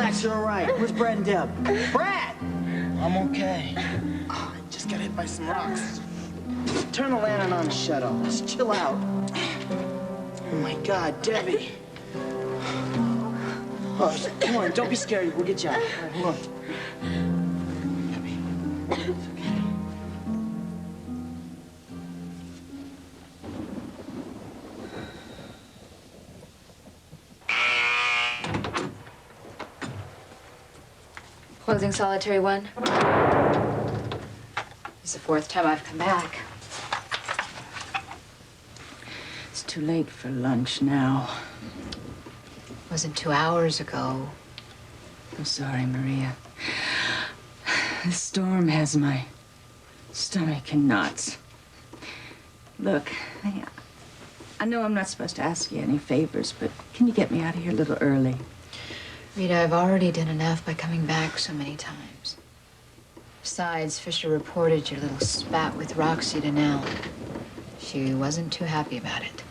Relax, you're all right. Where's Brad and Deb? Brad! I'm okay. Oh, I just got hit by some rocks. Turn the lantern on and shut off. Just chill out. Oh my God, Debbie. Oh, come on, don't be scared. We'll get you out. All right, hold on. Debbie. It's okay. Closing solitary one. It's the fourth time I've come back. It's too late for lunch now. Wasn't 2 hours ago. I'm sorry, Maria. This storm has my stomach in knots. Look, I know I'm not supposed to ask you any favors, but can you get me out of here a little early? Rita, I've already done enough by coming back so many times. Besides, Fisher reported your little spat with Roxy to Nell. She wasn't too happy about it.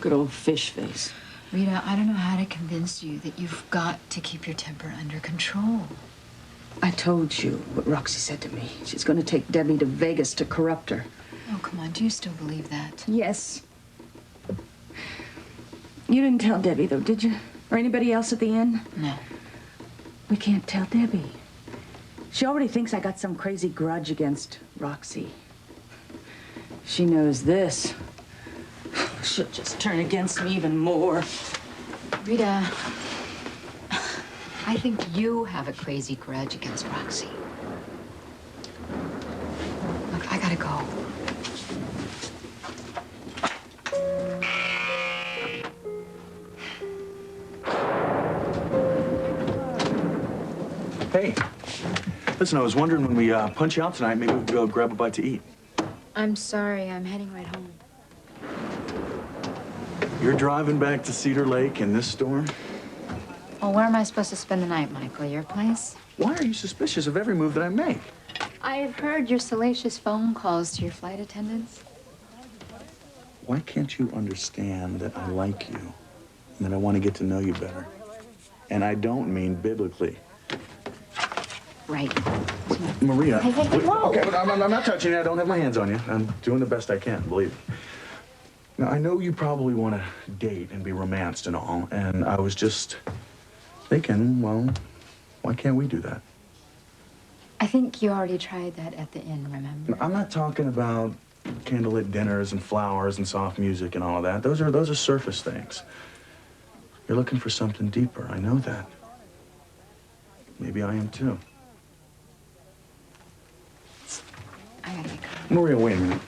Good old fish face. Rita, I don't know how to convince you that you've got to keep your temper under control. I told you what Roxy said to me. She's going to take Debbie to Vegas to corrupt her. Oh, come on. Do you still believe that? Yes. You didn't tell Debbie, though, did you? Or anybody else at the inn? No. We can't tell Debbie. She already thinks I got some crazy grudge against Roxy. She knows this. She'll just turn against me even more. Rita, I think you have a crazy grudge against Roxy. Look, I gotta go. Hey, listen, I was wondering when we punch out tonight, maybe we could go grab a bite to eat. I'm sorry, I'm heading right home. You're driving back to Cedar Lake in this storm? Well, where am I supposed to spend the night, Michael? Your place? Why are you suspicious of every move that I make? I've heard your salacious phone calls to your flight attendants. Why can't you understand that I like you and that I want to get to know you better? And I don't mean biblically. Right. Maria. Hey, whoa. Okay, but I'm not touching you. I don't have my hands on you. I'm doing the best I can, believe me. Now, I know you probably want to date and be romanced and all, and I was just thinking, well, why can't we do that? I think you already tried that at the inn, remember? I'm not talking about candlelit dinners and flowers and soft music and all of that. Those are surface things. You're looking for something deeper. I know that. Maybe I am too. I gotta get going. Maria, wait a minute.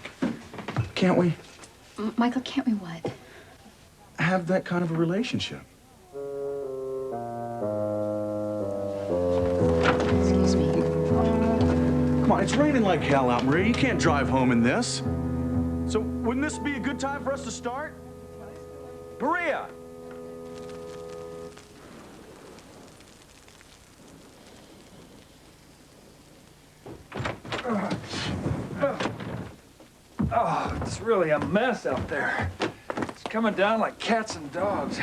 Can't we Michael, can't we what? have that kind of a relationship? Excuse me. Come on, it's raining like hell out, Maria. You can't drive home in this. So wouldn't this be a good time for us to start? Maria! Oh, it's really a mess out there. It's coming down like cats and dogs.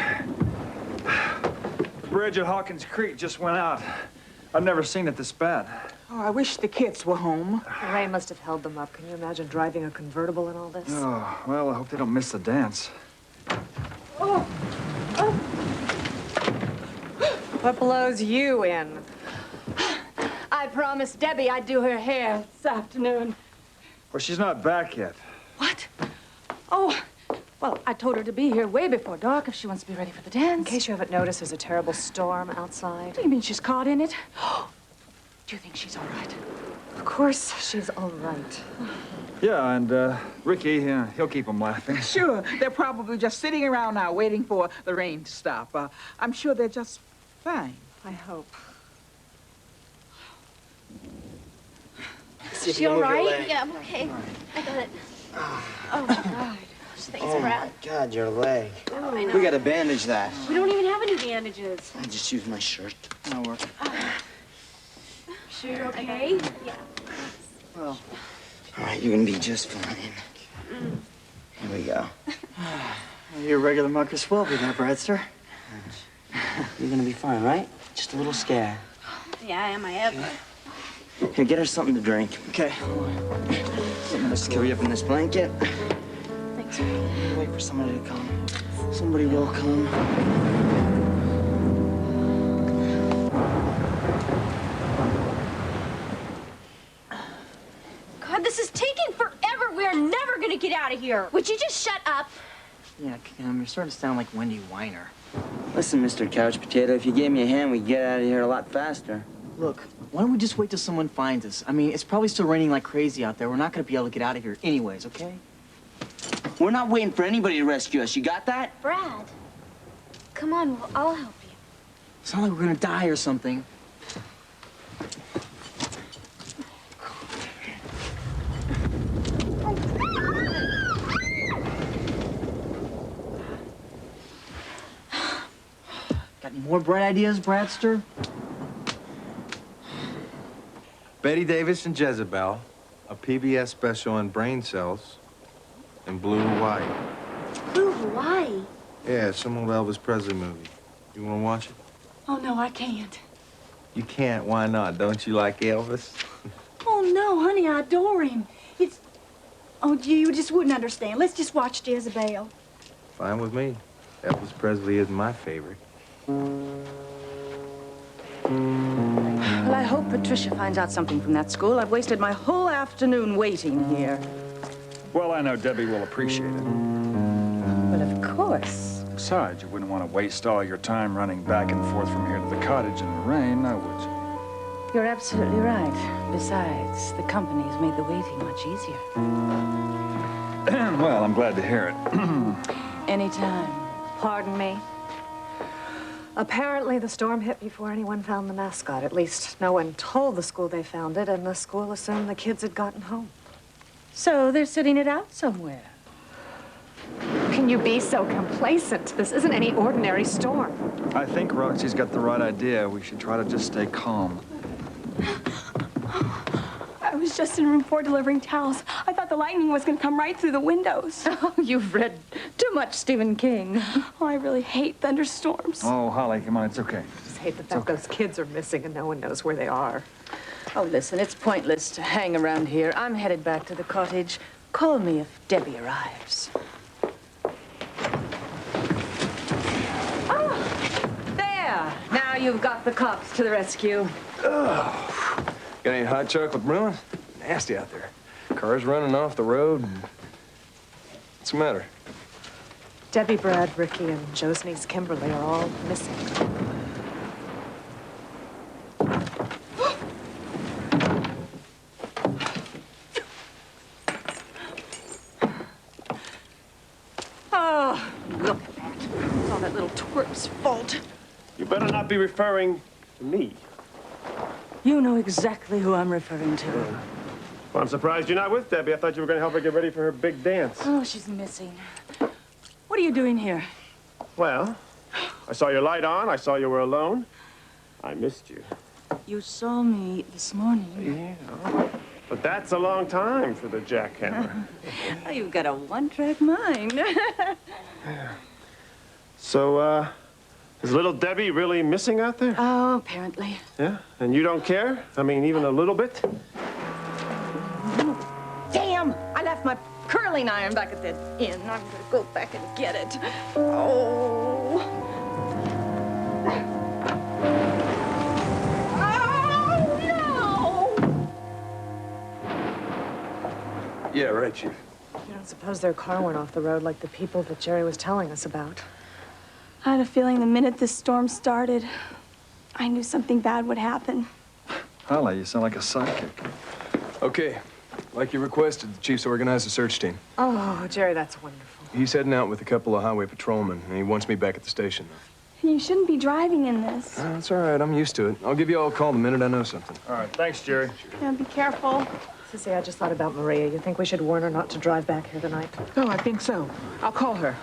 The bridge at Hawkins Creek just went out. I've never seen it this bad. Oh, I wish the kids were home. The rain must have held them up. Can you imagine driving a convertible in all this? Oh, well, I hope they don't miss the dance. What blows you in? I promised Debbie I'd do her hair this afternoon. Well, she's not back yet. What? Oh, well, I told her to be here way before dark if she wants to be ready for the dance. In case you haven't noticed, there's a terrible storm outside. What do you mean she's caught in it? Do you think she's all right? Of course, she's all right. Yeah, and Ricky, he'll keep them laughing. Sure, they're probably just sitting around now waiting for the rain to stop. I'm sure they're just fine. I hope. See if She you can all move your right? leg. Yeah, I'm okay. I got it. Oh, God. Thanks, Oh, Brad. my God, your leg. Oh, I know. We gotta bandage that. We don't even have any bandages. I just used my shirt. That'll work. Sure you're okay? Yeah. Well, all right, you're gonna be just fine. Here we go. You're a regular Marcus Welby there, Bradster. You're gonna be fine, right? Just a little scared. Yeah, am I ever? Here, get her something to drink. Okay. Let's cover you up in this blanket. Thanks. Wait for somebody to come. Somebody will come. God, this is taking forever. We're never gonna get out of here. Would you just shut up? Yeah, Kim, you're starting to sound like Wendy Weiner. Listen, Mr. Couch Potato, if you gave me a hand, we'd get out of here a lot faster. Look, why don't we just wait till someone finds us? I mean, it's probably still raining like crazy out there. We're not gonna be able to get out of here anyways, okay? We're not waiting for anybody to rescue us. You got that? Brad, come on, I'll help you. It's not like we're gonna die or something. Got any more bright ideas, Bradster? Betty Davis and Jezebel, a PBS special on brain cells, and Blue Hawaii. Blue Hawaii? Yeah, some old Elvis Presley movie. You want to watch it? Oh, no, I can't. You can't. Why not? Don't you like Elvis? Oh, no, honey, I adore him. It's... Oh, gee, you just wouldn't understand. Let's just watch Jezebel. Fine with me. Elvis Presley is my favorite. Well, I hope Patricia finds out something from that school. I've wasted my whole afternoon waiting here. Well, I know Debbie will appreciate it. Well, of course. Besides, you wouldn't want to waste all your time running back and forth from here to the cottage in the rain, now would you? You're absolutely right. Besides, the company's made the waiting much easier. Well, I'm glad to hear it. Anytime. Pardon me. Apparently, the storm hit before anyone found the mascot. At least, no one told the school they found it, and the school assumed the kids had gotten home. So they're sitting it out somewhere. Can you be so complacent? This isn't any ordinary storm. I think Roxy's got the right idea. We should try to just stay calm. I was just in room 4 delivering towels. I thought the lightning was going to come right through the windows. Oh, you've read too much Stephen King. Oh, I really hate thunderstorms. Oh, Holly, come on, it's okay. I just hate the fact those kids are missing and no one knows where they are. Oh, listen, it's pointless to hang around here. I'm headed back to the cottage. Call me if Debbie arrives. Oh, there. Now you've got the cops to the rescue. Oh. Got any hot chocolate brewing? Nasty out there. Cars running off the road. What's the matter? Debbie, Brad, Ricky, and Joe's niece Kimberly are all missing. Oh, look at that. It's all that little twerp's fault. You better not be referring to me. You know exactly who I'm referring to. Well, I'm surprised you're not with Debbie. I thought you were going to help her get ready for her big dance. Oh, she's missing. What are you doing here? Well, I saw your light on. I saw you were alone. I missed you. You saw me this morning. Yeah. But that's a long time for the jackhammer. Oh, you've got a one-track mind. So, is little Debbie really missing out there? Oh, apparently. Yeah? And you don't care? I mean, even a little bit? Damn! I left my curling iron back at the inn. I'm gonna go back and get it. Oh. Oh, no! Yeah, right, Chief. You don't suppose their car went off the road like the people that Jerry was telling us about? I had a feeling the minute this storm started, I knew something bad would happen. Holly, you sound like a psychic. Okay, like you requested, the Chief's organized a search team. Oh, Jerry, that's wonderful. He's heading out with a couple of highway patrolmen, and he wants me back at the station. You shouldn't be driving in this. That's all right, I'm used to it. I'll give you all a call the minute I know something. All right, thanks, Jerry. Yeah, be careful. Sissy, I just thought about Maria. You think we should warn her not to drive back here tonight? Oh, I think so. I'll call her.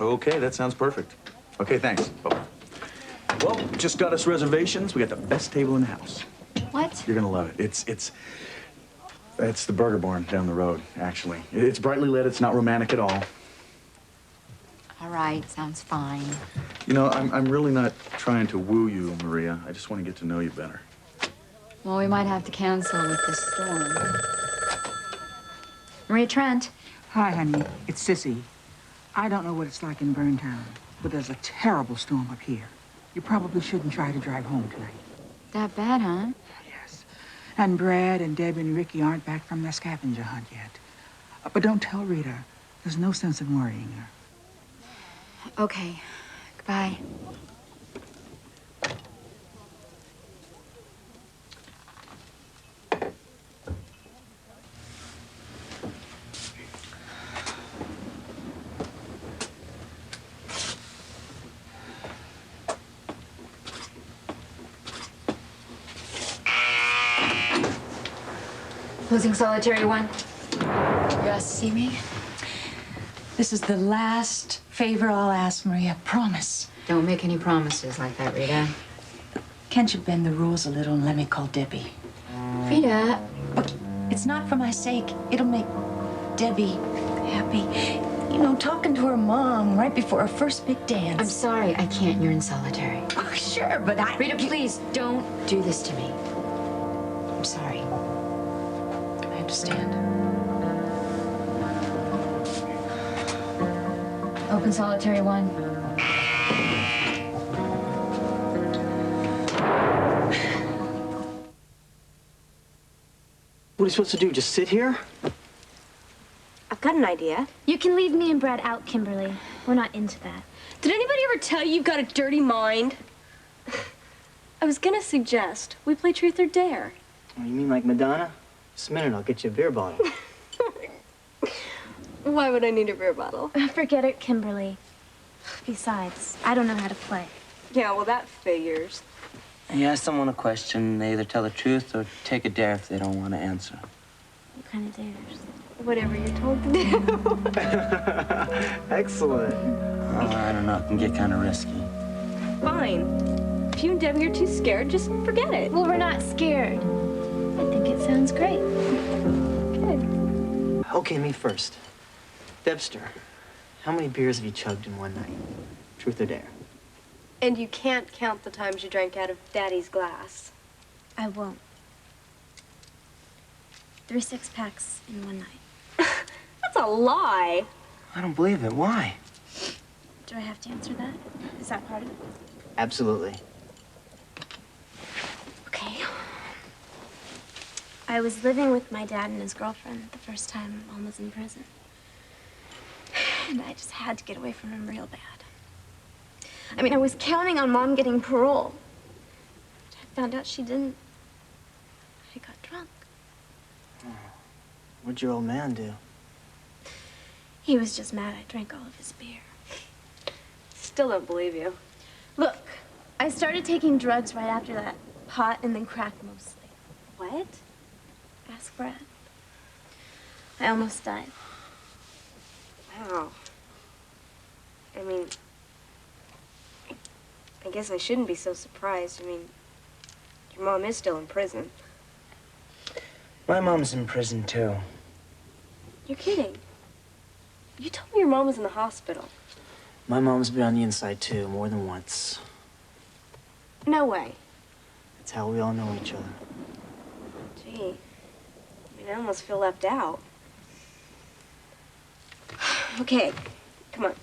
Okay, that sounds perfect. Okay, thanks. Bye-bye. Well, just got us reservations. We got the best table in the house. What? You're gonna love it. It's It's the Burger Barn down the road, actually. It's brightly lit. It's not romantic at all. All right, sounds fine. You know, I'm really not trying to woo you, Maria. I just want to get to know you better. Well, we might have to cancel with this storm. Maria Trent. Hi, honey. It's Sissy. I don't know what it's like in Burntown, but there's a terrible storm up here. You probably shouldn't try to drive home tonight. That bad, huh? Yes. And Brad and Deb and Ricky aren't back from their scavenger hunt yet. But don't tell Rita. There's no sense in worrying her. Okay. Goodbye. Closing solitary one. You asked to see me? This is the last favor I'll ask, Maria. Promise. Don't make any promises like that, Rita. Can't you bend the rules a little and let me call Debbie? Rita. Look, it's not for my sake. It'll make Debbie happy. You know, talking to her mom right before her first big dance. I'm sorry, I can't. You're in solitary. Oh, sure, but Rita, please, don't do this to me. I'm sorry. I understand. Open solitary one. What are you supposed to do? Just sit here? I've got an idea. You can leave me and Brad out, Kimberly. We're not into that. Did anybody ever tell you you've got a dirty mind? I was gonna suggest we play Truth or Dare. Oh, you mean like Madonna? Just a minute, I'll get you a beer bottle. Why would I need a beer bottle? Forget it, Kimberly. Besides, I don't know how to play. Yeah, well, that figures. You ask someone a question, they either tell the truth or take a dare if they don't want to answer. What kind of dares? Whatever you're told to do. Excellent. Oh, I don't know, it can get kind of risky. Fine. If you and Debbie are too scared, just forget it. Well, we're not scared. I think it sounds great. Good. Okay, me first. Debster, how many beers have you chugged in one night? Truth or dare? And you can't count the times you drank out of Daddy's glass. I won't. 3 6-packs in one night. That's a lie. I don't believe it. Why? Do I have to answer that? Is that part of it? Absolutely. Okay. I was living with my dad and his girlfriend the first time Mom was in prison. And I just had to get away from him real bad. I mean, I was counting on Mom getting parole. But I found out she didn't. I got drunk. What'd your old man do? He was just mad I drank all of his beer. Still don't believe you. Look, I started taking drugs right after that. Pot and then crack mostly. What? Ask Brad. I almost died. Wow. I mean, I guess I shouldn't be so surprised. I mean, your mom is still in prison. My mom's in prison, too. You're kidding. You told me your mom was in the hospital. My mom's been on the inside, too, more than once. No way. That's how we all know each other. Gee. I mean, I almost feel left out. Okay, come on.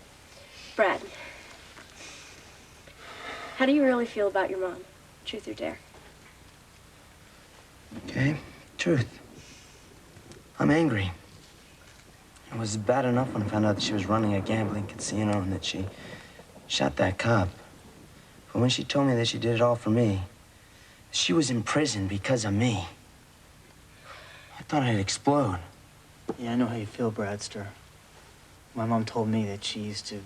Brad. How do you really feel about your mom? Truth or dare? Okay, truth. I'm angry. It was bad enough when I found out that she was running a gambling casino and that she shot that cop. But when she told me that she did it all for me, she was in prison because of me, I thought I'd explode. Yeah, I know how you feel, Bradster. My mom told me that she used to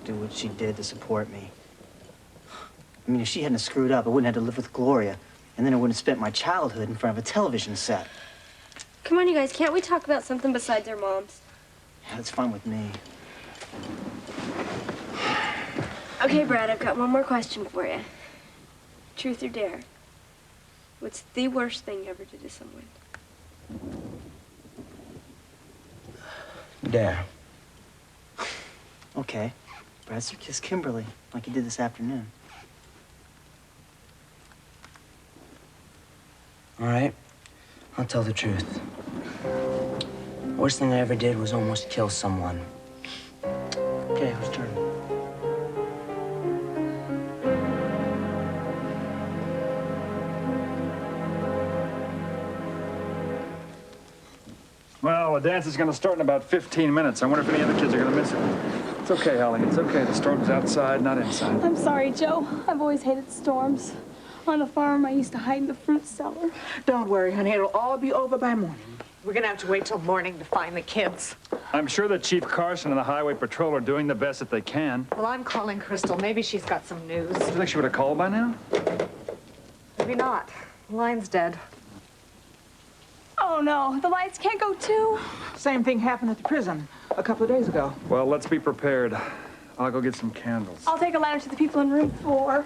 do what she did to support me. I mean, if she hadn't screwed up, I wouldn't have to live with Gloria. And then I wouldn't have spent my childhood in front of a television set. Come on, you guys. Can't we talk about something besides our moms? Yeah, that's fine with me. Okay, Brad, I've got one more question for you. Truth or dare? What's the worst thing you ever did to someone? There. Okay. Bradster kissed Kimberly, like he did this afternoon. All right, I'll tell the truth. Worst thing I ever did was almost kill someone. Okay, whose turn? Well, the dance is gonna start in about 15 minutes. I wonder if any other kids are gonna miss it. It's okay, Holly. It's okay. The storm's outside, not inside. I'm sorry, Joe. I've always hated storms. On the farm, I used to hide in the fruit cellar. Don't worry, honey. It'll all be over by morning. We're gonna have to wait till morning to find the kids. I'm sure that Chief Carson and the Highway Patrol are doing the best that they can. Well, I'm calling Crystal. Maybe she's got some news. Do you think she would have called by now? Maybe not. The line's dead. Oh, no. The lights can't go too. Same thing happened at the prison a couple of days ago. Well, let's be prepared. I'll go get some candles. I'll take a ladder to the people in room 4.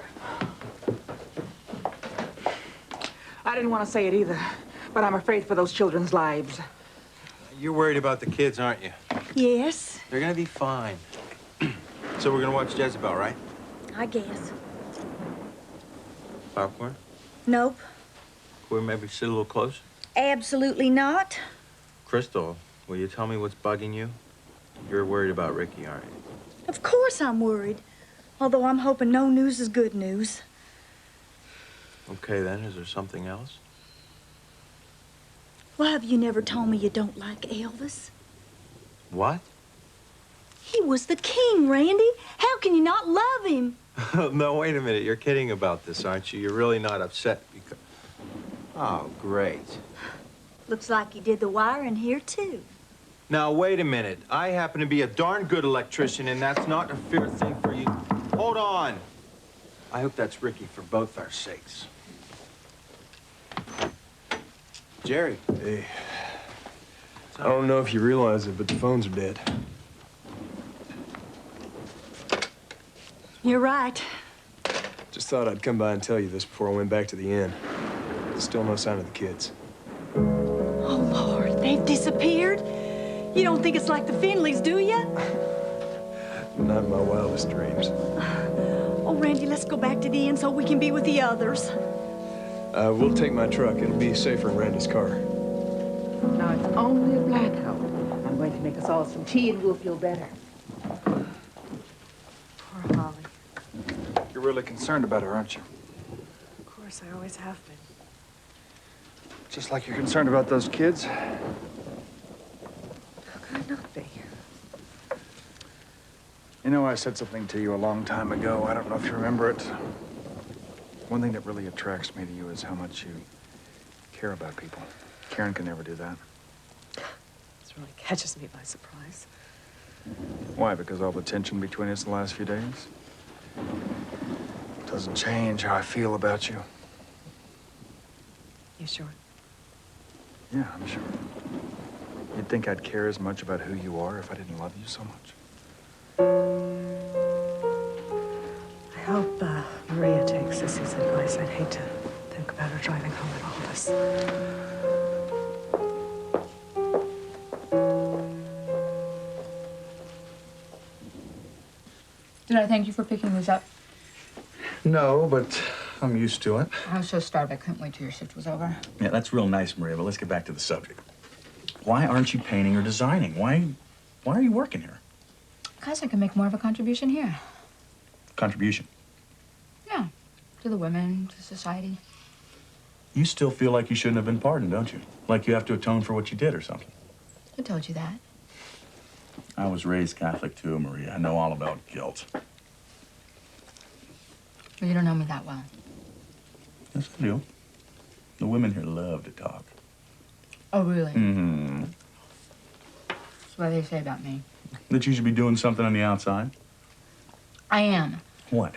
I didn't want to say it either, but I'm afraid for those children's lives. You're worried about the kids, aren't you? Yes, They're gonna be fine. So we're gonna watch Jezebel, right? I guess. Popcorn? Nope, Can we maybe sit a little closer? absolutely not. Crystal, will you tell me what's bugging you? You're worried about Ricky, aren't you? Of course I'm worried. Although I'm hoping no news is good news. Okay, then. Is there something else? Why have you never told me you don't like Elvis? What? He was the king, Randy. How can you not love him? No, wait a minute. You're kidding about this, aren't you? You're really not upset because... Oh, great. Looks like you did the wiring here, too. Now, wait a minute. I happen to be a darn good electrician, and that's not a fair thing for you. Hold on. I hope that's Ricky for both our sakes. Jerry. Hey. I don't know if you realize it, but the phones are dead. You're right. Just thought I'd come by and tell you this before I went back to the inn. Still no sign of the kids. Oh, Lord, they've disappeared? You don't think it's like the Finleys, do you? Not in my wildest dreams. Oh, Randy, let's go back to the inn so we can be with the others. We'll take my truck. It'll be safer in Randy's car. Now, it's only a blackout. I'm going to make us all some tea and we'll feel better. Poor Holly. You're really concerned about her, aren't you? Of course, I always have been. Just like you're concerned about those kids. How could I not be? You know, I said something to you a long time ago. I don't know if you remember it. One thing that really attracts me to you is how much you care about people. Karen can never do that. This really catches me by surprise. Why? Because all the tension between us in the last few days doesn't change how I feel about you. You sure? Yeah, I'm sure. You'd think I'd care as much about who you are if I didn't love you so much. I hope Maria takes Sissy's advice. I'd hate to think about her driving home at all this. Did I thank you for picking this up? No, but I'm used to it. I was so starved I couldn't wait till your shift was over. Yeah, that's real nice, Maria, but let's get back to the subject. Why aren't you painting or designing? Why are you working here? Because I can make more of a contribution here. Contribution. Yeah, to the women, to society. You still feel like you shouldn't have been pardoned, don't you? Like you have to atone for what you did or something. Who told you that? I was raised Catholic too, Maria. I know all about guilt. Well, you don't know me that well. Yes, I do. The women here love to talk. Oh, really? Mm-hmm. That's what they say about me. That you should be doing something on the outside? I am. What?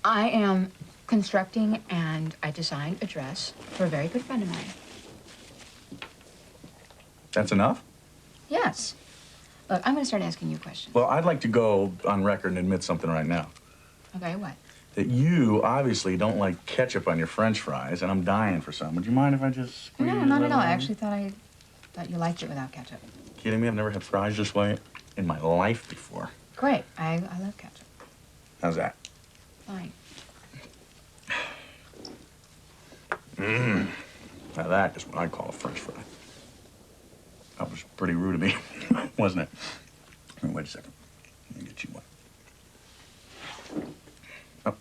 I am constructing and I designed a dress for a very good friend of mine. That's enough? Yes. Look, I'm going to start asking you questions. Well, I'd like to go on record and admit something right now. Okay, what? that you obviously don't like ketchup on your French fries, and I'm dying for some. Would you mind if I just squeeze No, a not at little? all. I actually thought you liked it without ketchup. Kidding me? I've never had fries this way in my life before. Great. I love ketchup. How's that? Fine. Now that is what I call a French fry. That was pretty rude of me, wasn't it? Wait a second. Let me get you one. Oh.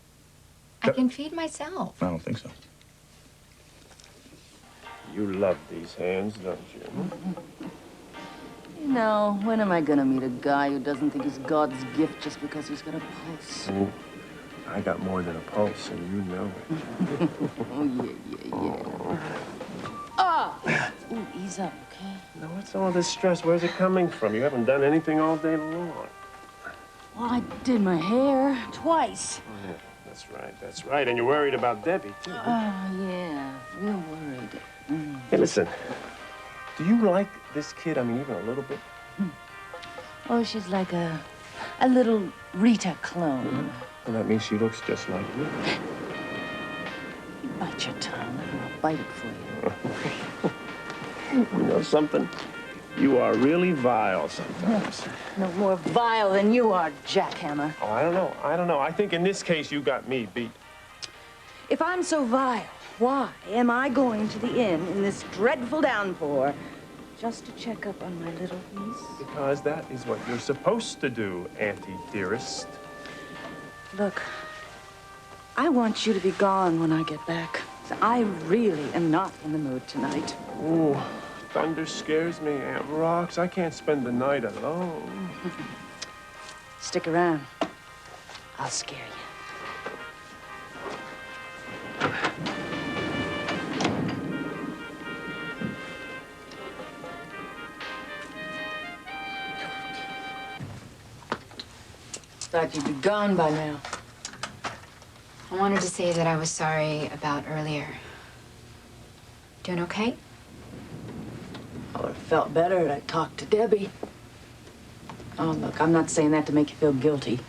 I can feed myself. I don't think so. You love these hands, don't you? You know, when am I gonna meet a guy who doesn't think he's God's gift just because he's got a pulse? Ooh, I got more than a pulse, and you know it. Oh, yeah. Ah! Ooh, ease up, okay? Now, what's all this stress? Where's it coming from? You haven't done anything all day long. Well, I did my hair twice. Oh, yeah, that's right. And you're worried about Debbie, too. Oh, yeah, real worried. Hey, listen. Do you like this kid? I mean, even a little bit? Oh, she's like a little Rita clone. Well, that means she looks just like you. You bite your tongue, and I'll bite it for you. You know something? You are really vile sometimes. No more vile than you are, jackhammer. Oh, I don't know. I think in this case, you got me beat. If I'm so vile, why am I going to the inn in this dreadful downpour just to check up on my little niece? Because that is what you're supposed to do, Auntie dearest. Look, I want you to be gone when I get back. I really am not in the mood tonight. Ooh, thunder scares me, Aunt Rocks. I can't spend the night alone. Stick around. I'll scare you. Thought you'd be gone by now. I wanted to say that I was sorry about earlier. Doing okay? Oh, it felt better that I talked to Debbie. Oh, look, I'm not saying that to make you feel guilty.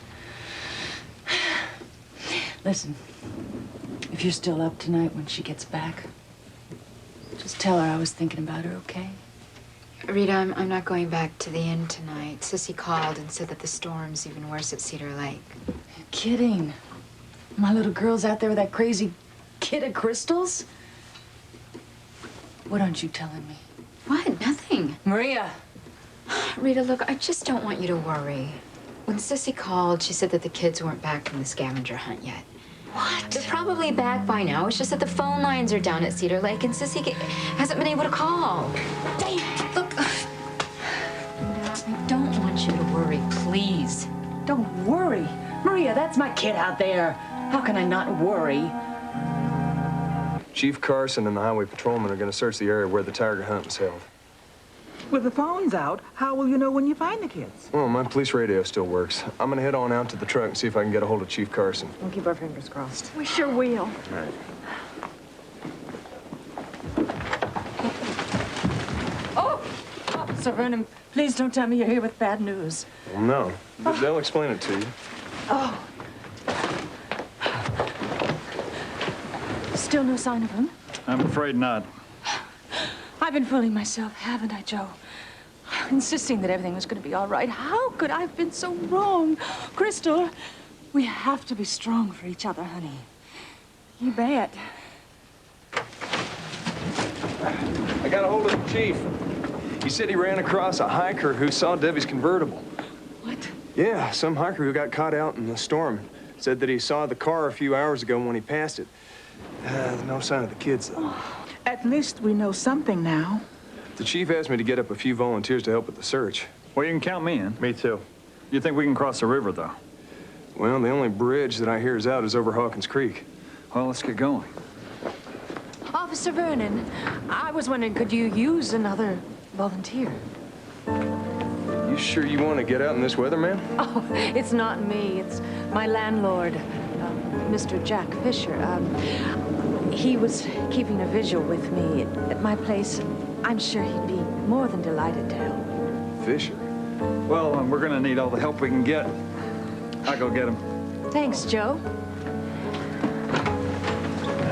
Listen, if you're still up tonight when she gets back, just tell her I was thinking about her, okay? Rita, I'm not going back to the inn tonight. Sissy called and said that the storm's even worse at Cedar Lake. You're kidding. My little girl's out there with that crazy kid of crystals? What aren't you telling me? What? Nothing. Maria! Rita, look, I just don't want you to worry. When Sissy called, she said that the kids weren't back from the scavenger hunt yet. What? They're probably back by now. It's just that the phone lines are down at Cedar Lake and Sissy hasn't been able to call. Damn! Look, I don't want you to worry, please. Don't worry. Maria, that's my kid out there. How can I not worry? Chief Carson and the highway patrolmen are going to search the area where the tiger hunt was held. With the phones out, how will you know when you find the kids? Well, my police radio still works. I'm going to head on out to the truck and see if I can get a hold of Chief Carson. We'll keep our fingers crossed. We sure will. All right. Oh, Officer Vernon, please don't tell me you're here with bad news. Well, no. They'll explain it to you. Oh. Still no sign of him? I'm afraid not. I've been fooling myself, haven't I, Joe? Insisting that everything was going to be all right. How could I have been so wrong? Crystal, we have to be strong for each other, honey. You bet. I got a hold of the chief. He said he ran across a hiker who saw Debbie's convertible. What? Yeah, some hiker who got caught out in the storm. Said that he saw the car a few hours ago when he passed it. No sign of the kids, though. At least we know something now. The chief asked me to get up a few volunteers to help with the search. Well, you can count me in. Me too. You think we can cross the river, though? Well, the only bridge that I hear is out is over Hawkins Creek. Well, let's get going. Officer Vernon, I was wondering, could you use another volunteer? You sure you want to get out in this weather, ma'am? Oh, it's not me. It's my landlord, Mr. Jack Fisher. He was keeping a vigil with me at my place. I'm sure he'd be more than delighted to help. Fisher? Well, we're going to need all the help we can get. I'll go get him. Thanks, Joe.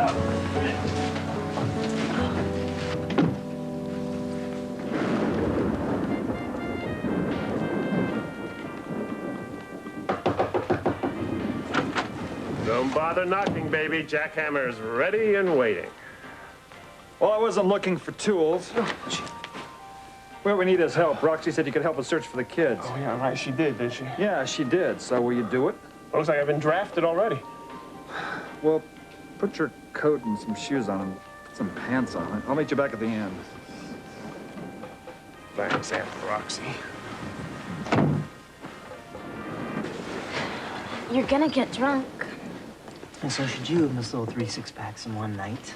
Don't bother knocking, baby. Jackhammer's ready and waiting. Well, I wasn't looking for tools. What we need is help. Roxy said you could help us search for the kids. Oh, yeah, right. She did she? Yeah, she did. So will you do it? Looks like I've been drafted already. Well, put your coat and some shoes on and put some pants on. I'll meet you back at the end. Thanks, Aunt Roxy. You're gonna get drunk. And so should you, Miss Little 3 6-packs in one night.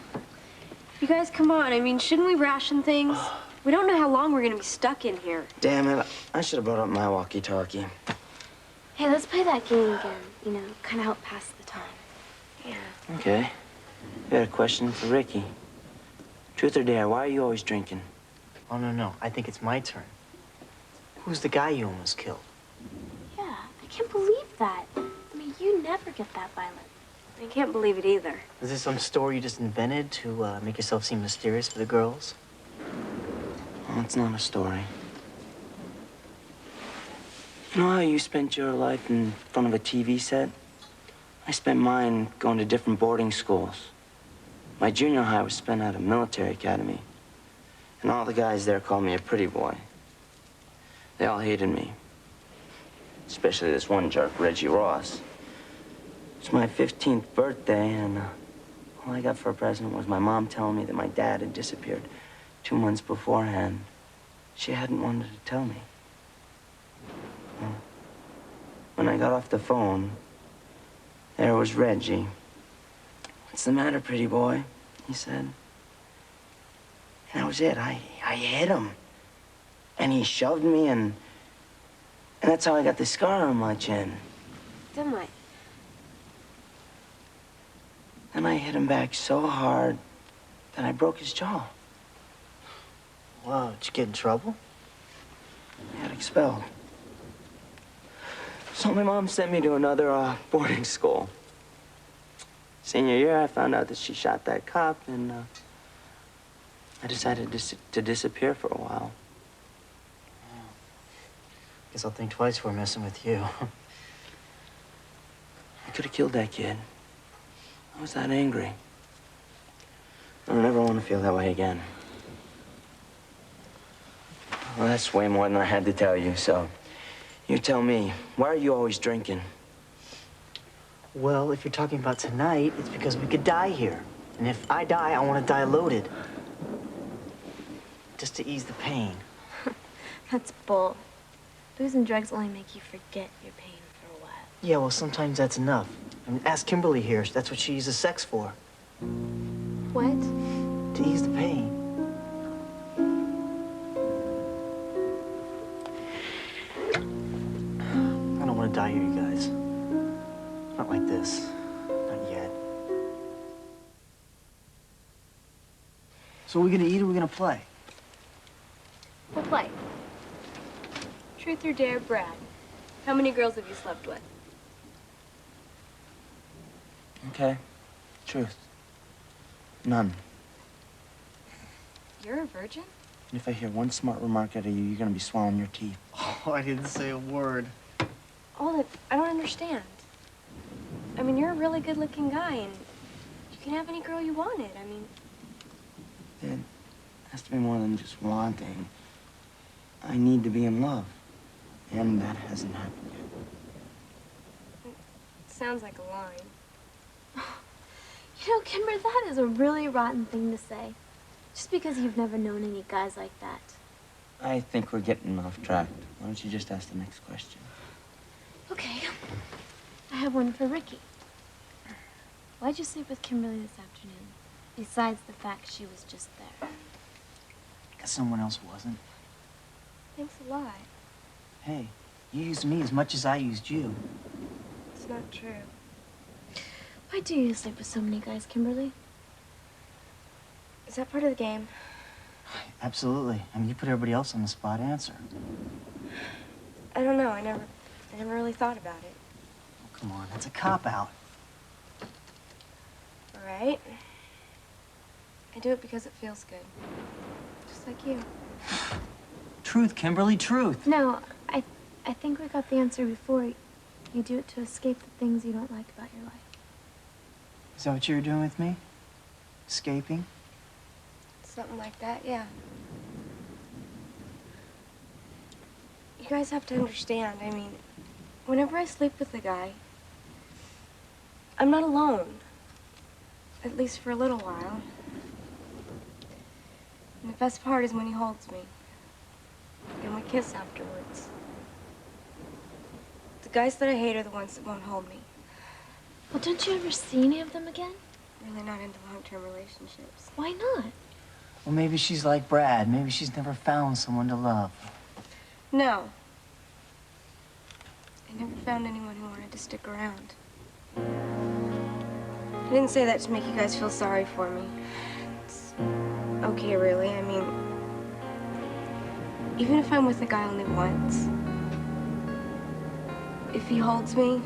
You guys, come on. I mean, shouldn't we ration things? We don't know how long we're gonna be stuck in here. Damn it, I should have brought up my walkie-talkie. Hey, let's play that game again. You know, kind of help pass the time. Yeah. Okay. I got a question for Ricky. Truth or dare, why are you always drinking? Oh, no. I think it's my turn. Who's the guy you almost killed? Yeah, I can't believe that. I mean, you never get that violent. I can't believe it either. Is this some story you just invented to make yourself seem mysterious for the girls? Well, it's not a story. You know how you spent your life in front of a TV set? I spent mine going to different boarding schools. My junior high was spent at a military academy. And all the guys there called me a pretty boy. They all hated me. Especially this one jerk, Reggie Ross. It's my 15th birthday, and all I got for a present was my mom telling me that my dad had disappeared 2 months beforehand. She hadn't wanted to tell me. Well, when I got off the phone, there was Reggie. "What's the matter, pretty boy?" he said. And that was it. I hit him. And he shoved me, and that's how I got the scar on my chin. Then what? Then I hit him back so hard that I broke his jaw. Wow, did you get in trouble? I got expelled. So my mom sent me to another boarding school. Senior year, I found out that she shot that cop, and I decided to disappear for a while. Guess I'll think twice before messing with you. I could have killed that kid. I was that angry. I don't ever want to feel that way again. Well, that's way more than I had to tell you, so you tell me, why are you always drinking? Well, if you're talking about tonight, it's because we could die here. And if I die, I want to die loaded. Just to ease the pain. That's bull. Booze and drugs only make you forget your pain for a while. Yeah, well, sometimes that's enough. I mean, ask Kimberly here. That's what she uses sex for. What? To ease the pain. I don't want to die here, you guys. Not like this. Not yet. So are we gonna eat or are we gonna play? We'll play. Truth or dare, Brad. How many girls have you slept with? Okay. Truth. None. You're a virgin? And if I hear one smart remark out of you, you're gonna be swallowing your teeth. Oh, I didn't say a word. Olive, I don't understand. I mean, you're a really good-looking guy, and you can have any girl you wanted. I mean... It has to be more than just wanting. I need to be in love. And that hasn't happened yet. Sounds like a line. You know, Kimber, that is a really rotten thing to say. Just because you've never known any guys like that. I think we're getting off track. Why don't you just ask the next question? Okay. I have one for Ricky. Why'd you sleep with Kimberly this afternoon? Besides the fact she was just there. Because someone else wasn't. Thanks a lot. Hey, you used me as much as I used you. It's not true. Why do you sleep with so many guys, Kimberly? Is that part of the game? Absolutely. I mean, you put everybody else on the spot. Answer. I don't know. I never really thought about it. Oh, come on, that's a cop-out. All right. I do it because it feels good. Just like you. Truth, Kimberly, truth. No, I think we got the answer before. You do it to escape the things you don't like about your life. Is that what you were doing with me? Escaping? Something like that, yeah. You guys have to understand, I mean, whenever I sleep with a guy, I'm not alone. At least for a little while. And the best part is when he holds me. And we kiss afterwards. The guys that I hate are the ones that won't hold me. Well, don't you ever see any of them again? Really not into long-term relationships. Why not? Well, maybe she's like Brad. Maybe she's never found someone to love. No. I never found anyone who wanted to stick around. I didn't say that to make you guys feel sorry for me. It's okay, really. I mean, even if I'm with a guy only once, if he holds me,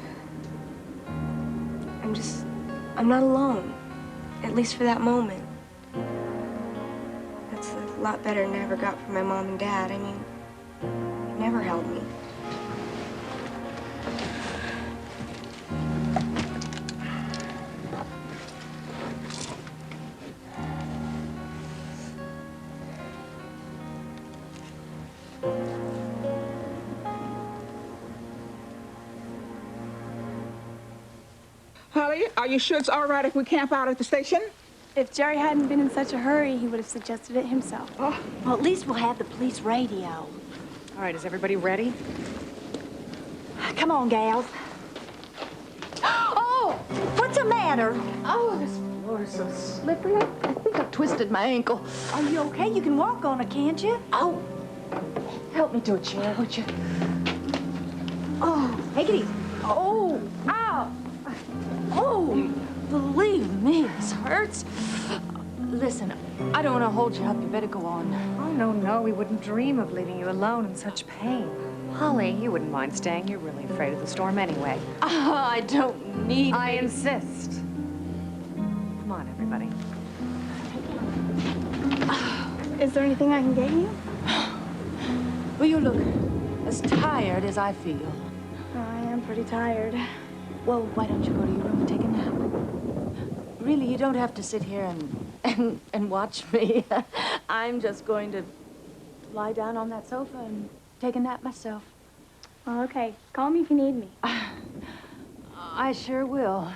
I'm not alone. At least for that moment. That's a lot better than I ever got from my mom and dad. I mean, they never held me. Holly, are you sure it's all right if we camp out at the station? If Jerry hadn't been in such a hurry, he would have suggested it himself. Oh, well, at least we'll have the police radio. All right, is everybody ready? Come on, gals. Oh, what's the matter? Oh, this floor is so slippery. I think I've twisted my ankle. Are you okay? You can walk on it, can't you? Oh, help me to a chair, would you? Oh, take it easy. Oh, ow. Oh, believe me, this hurts. Listen, I don't want to hold you up. You better go on. Oh, no. We wouldn't dream of leaving you alone in such pain. Holly, you wouldn't mind staying. You're really afraid of the storm anyway. I don't need I insist. Come on, everybody. Is there anything I can get you? Well, you look as tired as I feel. I am pretty tired. Well, why don't you go to your room and take a nap? Really, you don't have to sit here and watch me. I'm just going to lie down on that sofa and take a nap myself. Oh, okay. Call me if you need me. I sure will.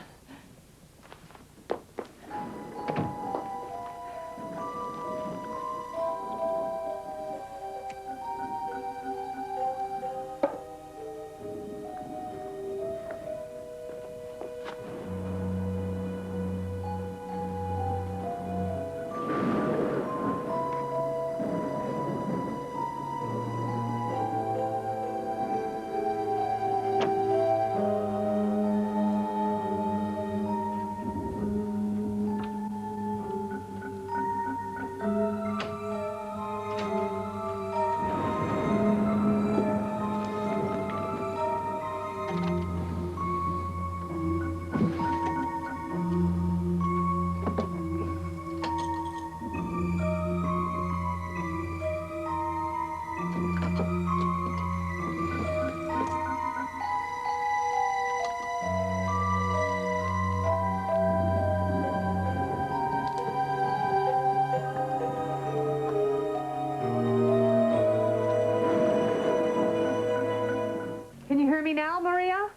Now, Maria?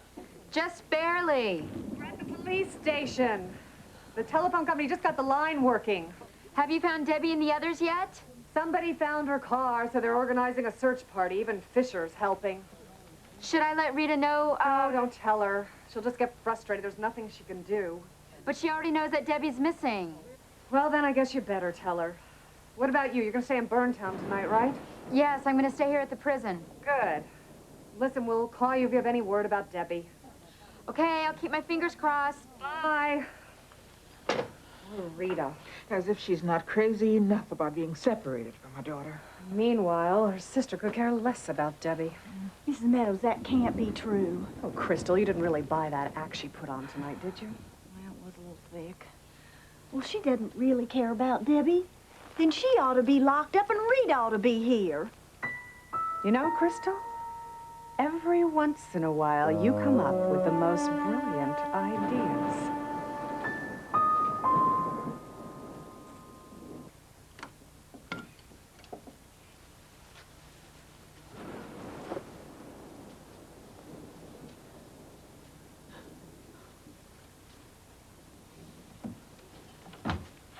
Just barely. We're at the police station. The telephone company just got the line working. Have you found Debbie and the others yet? Somebody found her car, so they're organizing a search party. Even Fisher's helping. Should I let Rita know? Oh, don't tell her. She'll just get frustrated. There's nothing she can do. But she already knows that Debbie's missing. Well, then I guess you better tell her. What about you? You're gonna stay in Burntown tonight, right? Yes, I'm gonna stay here at the prison. Good. Listen, we'll call you if you have any word about Debbie. Okay, I'll keep my fingers crossed. Bye. Oh, Rita. As if she's not crazy enough about being separated from her daughter. Meanwhile, her sister could care less about Debbie. Mrs. Meadows, that can't be true. Oh, Crystal, you didn't really buy that act she put on tonight, did you? Well, it was a little thick. Well, she doesn't really care about Debbie. Then she ought to be locked up and Rita ought to be here. You know, Crystal, every once in a while you come up with the most brilliant ideas.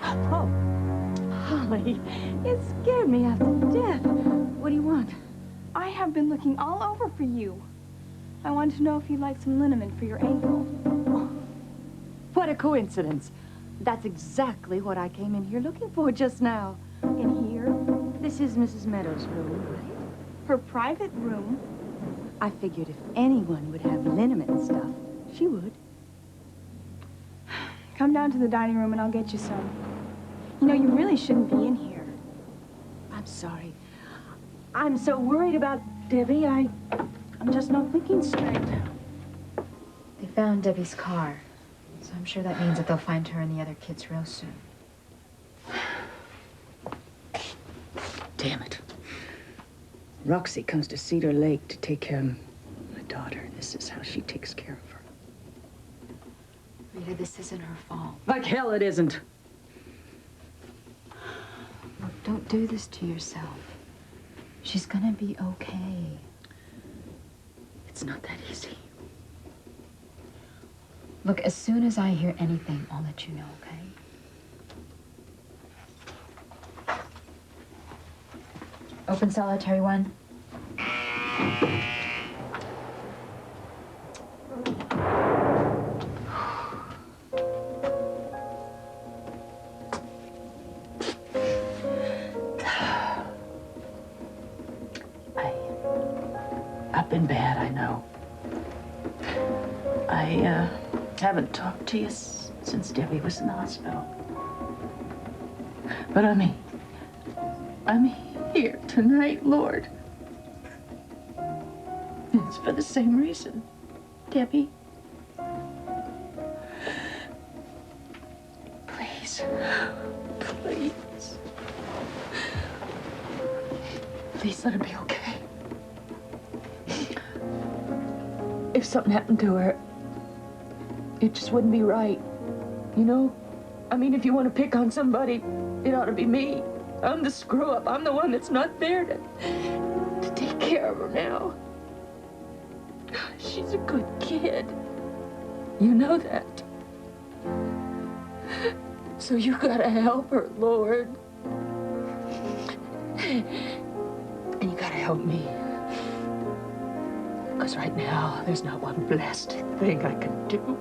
Oh, Holly, it scared me half to death. What do you want? I have been looking all over for you. I wanted to know if you'd like some liniment for your ankle. What a coincidence. That's exactly what I came in here looking for just now. In here? This is Mrs. Meadows' room, right? Her private room? I figured if anyone would have liniment and stuff, she would. Come down to the dining room and I'll get you some. You know, you really shouldn't be in here. I'm sorry. I'm so worried about Debbie, I'm just not thinking straight. They found Debbie's car, so I'm sure that means that they'll find her and the other kids real soon. Damn it. Roxy comes to Cedar Lake to take care of my daughter. This is how she takes care of her. Rita, this isn't her fault. Like hell it isn't. Look, don't do this to yourself. She's gonna be okay. It's not that easy. Look, as soon as I hear anything, I'll let you know, okay? Open solitary one. I've been bad, I know. I haven't talked to you since Debbie was in the hospital. But I'm here tonight, Lord. It's for the same reason, Debbie. Please, please. Please let her be okay. If something happened to her, it just wouldn't be right, you know? I mean, if you want to pick on somebody, it ought to be me. I'm the screw-up. I'm the one that's not there to take care of her now. She's a good kid. You know that. So you gotta help her, Lord. And you gotta help me. Because right now, there's not one blessed thing I can do.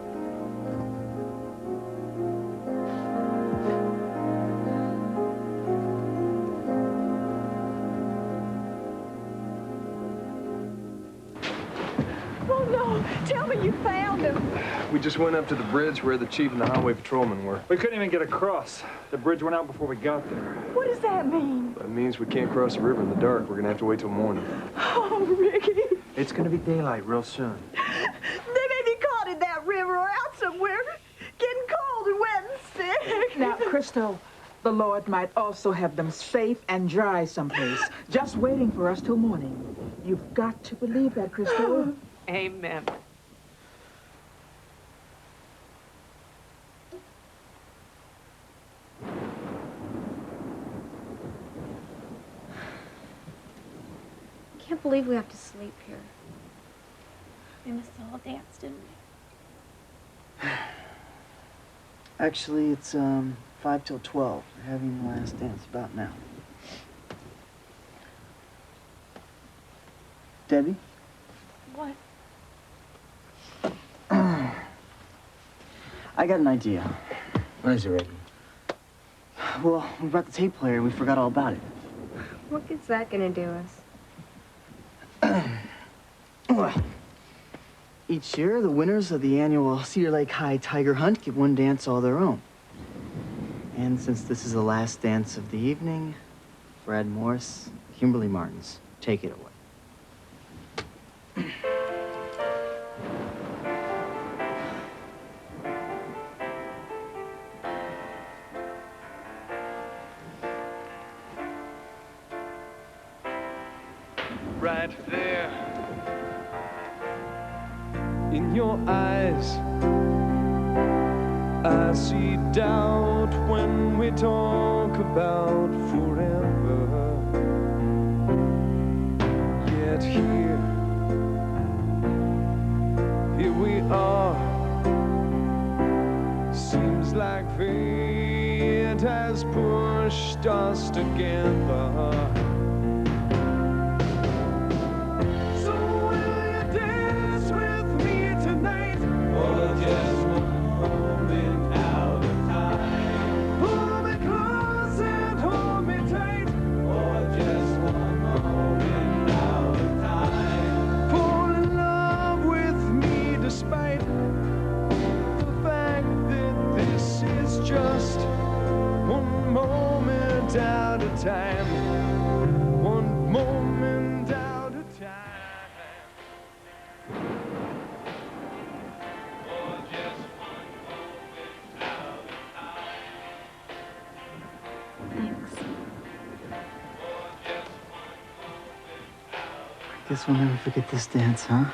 Oh, no. Tell me you found him. We just went up to the bridge where the chief and the highway patrolman were. We couldn't even get across. The bridge went out before we got there. What does that mean? That means we can't cross the river in the dark. We're gonna have to wait till morning. Oh, Ricky. It's gonna be daylight real soon. They may be caught in that river or out somewhere, getting cold and wet and sick. Now, Crystal, the Lord might also have them safe and dry someplace, just waiting for us till morning. You've got to believe that, Crystal. Amen. I can't believe we have to sleep here. We missed the whole dance, didn't we? Actually, it's 5 till 12. We're having the last dance about now. Debbie? What? I got an idea. What is it, Ricky? Well, we brought the tape player and we forgot all about it. What good's that gonna do us? Well, each year, the winners of the annual Cedar Lake High Tiger Hunt get one dance all their own. And since this is the last dance of the evening, Brad Morris, Kimberly Martins, take it away. right there in your eyes. I see doubt when we talk about forever. Yet here we are. Seems like fate has pushed us together. So will you dance with me tonight? Or just one moment out of time? Pull me close and hold me tight. Or just one moment out of time? Fall in love with me despite the fact that this is just one moment out of time. One moment out of time. Or just one moment out of time. Thanks. Guess we'll never forget this dance, huh?